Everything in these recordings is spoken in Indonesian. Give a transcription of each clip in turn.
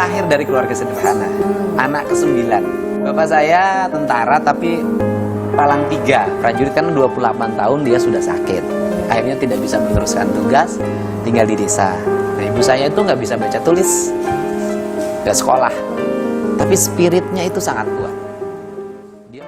lahir dari keluarga sederhana, anak ke-9. Bapak saya tentara tapi palang 3, prajurit kan 28 tahun dia sudah sakit. Akhirnya tidak bisa meneruskan tugas, tinggal di desa. Nah, ibu saya itu nggak bisa baca tulis, nggak sekolah. Tapi spiritnya itu sangat kuat. Dia...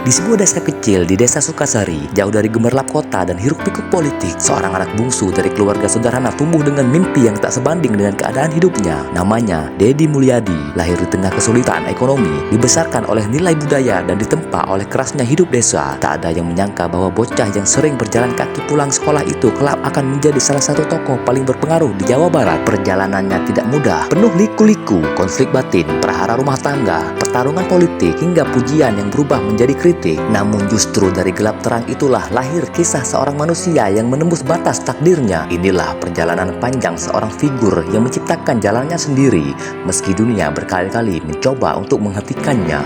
Di sebuah desa kecil di desa Sukasari, jauh dari gemerlap kota dan hiruk-pikuk politik, seorang anak bungsu dari keluarga sederhana tumbuh dengan mimpi yang tak sebanding dengan keadaan hidupnya. Namanya Dedi Mulyadi, lahir di tengah kesulitan ekonomi, dibesarkan oleh nilai budaya dan ditempa oleh kerasnya hidup desa. Tak ada yang menyangka bahwa bocah yang sering berjalan kaki pulang sekolah itu kelak akan menjadi salah satu tokoh paling berpengaruh di Jawa Barat. Perjalanannya tidak mudah, penuh liku-liku, konflik batin, perhara rumah tangga, pertarungan politik, hingga pujian yang berubah menjadi kritik. Namun justru dari gelap terang itulah lahir kisah seorang manusia yang menembus batas takdirnya. Inilah perjalanan panjang seorang figur yang menciptakan jalannya sendiri, meski dunia berkali-kali mencoba untuk menghentikannya.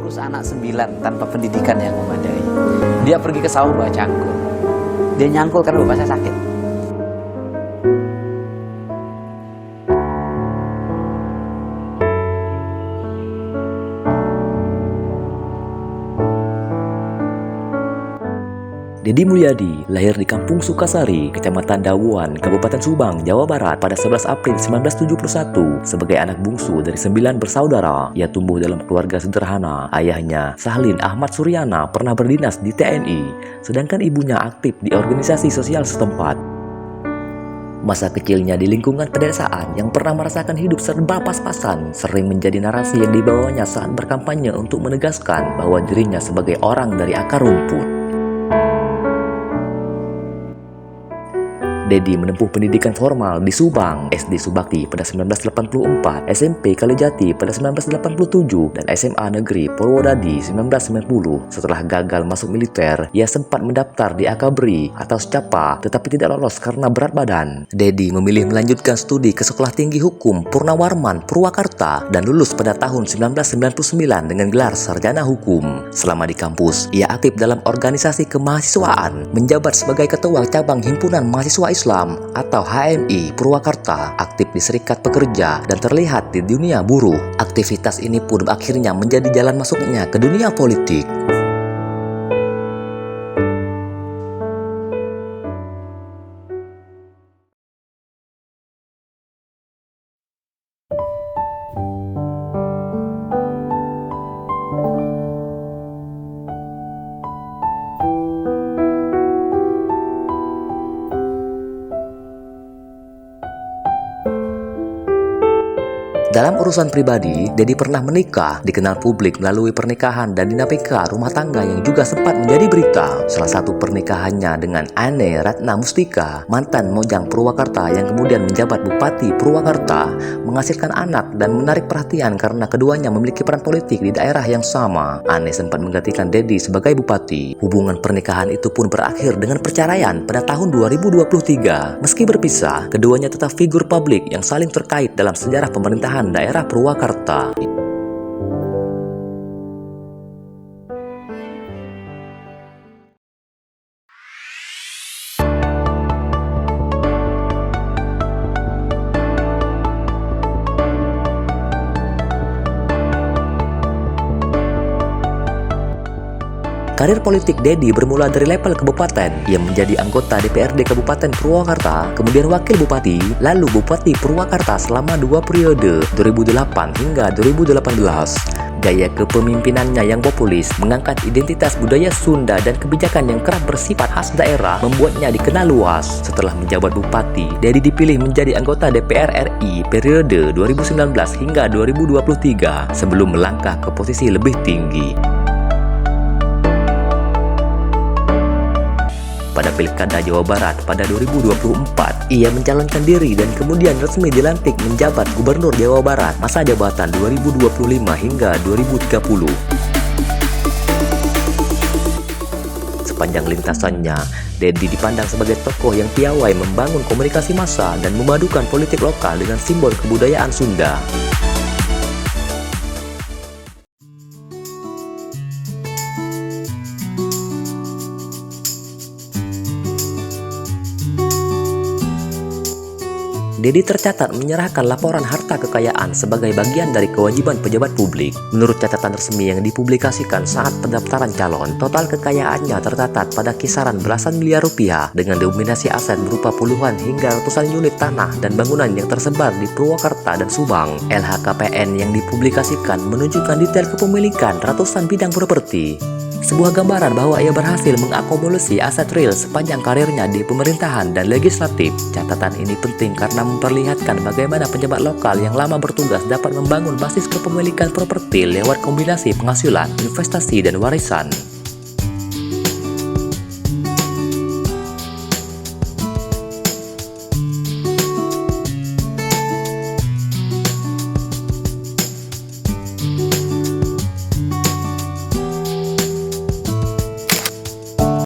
Urus anak 9 tanpa pendidikan yang memadai. Dia pergi ke sawah bawa cangkul. Dia nyangkul karena bapak saya sakit. Dedi Mulyadi lahir di Kampung Sukasari, Kecamatan Dawuan, Kabupaten Subang, Jawa Barat pada 11 April 1971. Sebagai anak bungsu dari 9 bersaudara, ia tumbuh dalam keluarga sederhana. Ayahnya, Sahlin Ahmad Suryana, pernah berdinas di TNI, sedangkan ibunya aktif di organisasi sosial setempat. Masa kecilnya di lingkungan pedesaan yang pernah merasakan hidup serba pas-pasan sering menjadi narasi yang dibawanya saat berkampanye untuk menegaskan bahwa dirinya sebagai orang dari akar rumput. Dedi menempuh pendidikan formal di Subang, SD Subakti pada 1984, SMP Kalijati pada 1987, dan SMA Negeri Purwodadi 1990. Setelah gagal masuk militer, ia sempat mendaftar di Akabri atau Secapa, tetapi tidak lolos karena berat badan. Dedi memilih melanjutkan studi ke Sekolah Tinggi Hukum Purnawarman, Purwakarta, dan lulus pada tahun 1999 dengan gelar Sarjana Hukum. Selama di kampus, ia aktif dalam organisasi kemahasiswaan, menjabat sebagai Ketua Cabang Himpunan Mahasiswa Islam atau HMI Purwakarta, aktif di Serikat Pekerja, dan terlihat di dunia buruh. Aktivitas ini pun akhirnya menjadi jalan masuknya ke dunia politik. Dalam urusan pribadi, Dedi pernah menikah, dikenal publik melalui pernikahan dan dinamika rumah tangga yang juga sempat menjadi berita. Salah satu pernikahannya dengan Ane Ratna Mustika, mantan Mojang Purwakarta yang kemudian menjabat Bupati Purwakarta, menghasilkan anak dan menarik perhatian karena keduanya memiliki peran politik di daerah yang sama. Ane sempat menggantikan Dedi sebagai bupati. Hubungan pernikahan itu pun berakhir dengan perceraian pada tahun 2023. Meski berpisah, keduanya tetap figur publik yang saling terkait dalam sejarah pemerintahan daerah Purwakarta. Karir politik Dedi bermula dari level kabupaten. Ia menjadi anggota DPRD Kabupaten Purwakarta, kemudian wakil bupati, lalu Bupati Purwakarta selama 2 periode, 2008 hingga 2018. Gaya kepemimpinannya yang populis, mengangkat identitas budaya Sunda dan kebijakan yang kerap bersifat khas daerah membuatnya dikenal luas. Setelah menjabat bupati, Dedi dipilih menjadi anggota DPR RI periode 2019 hingga 2023 sebelum melangkah ke posisi lebih tinggi. Pada Pilkada Jawa Barat pada 2024, ia mencalonkan diri dan kemudian resmi dilantik menjabat Gubernur Jawa Barat masa jabatan 2025 hingga 2030. Sepanjang lintasannya, Dedi dipandang sebagai tokoh yang piawai membangun komunikasi massa dan memadukan politik lokal dengan simbol kebudayaan Sunda. Dedi tercatat menyerahkan laporan harta kekayaan sebagai bagian dari kewajiban pejabat publik. Menurut catatan resmi yang dipublikasikan saat pendaftaran calon, total kekayaannya tercatat pada kisaran belasan miliar rupiah dengan dominasi aset berupa puluhan hingga ratusan unit tanah dan bangunan yang tersebar di Purwakarta dan Subang. LHKPN yang dipublikasikan menunjukkan detail kepemilikan ratusan bidang properti. Sebuah gambaran bahwa ia berhasil mengakumulasi aset real sepanjang karirnya di pemerintahan dan legislatif. Catatan ini penting karena memperlihatkan bagaimana pejabat lokal yang lama bertugas dapat membangun basis kepemilikan properti lewat kombinasi penghasilan, investasi, dan warisan.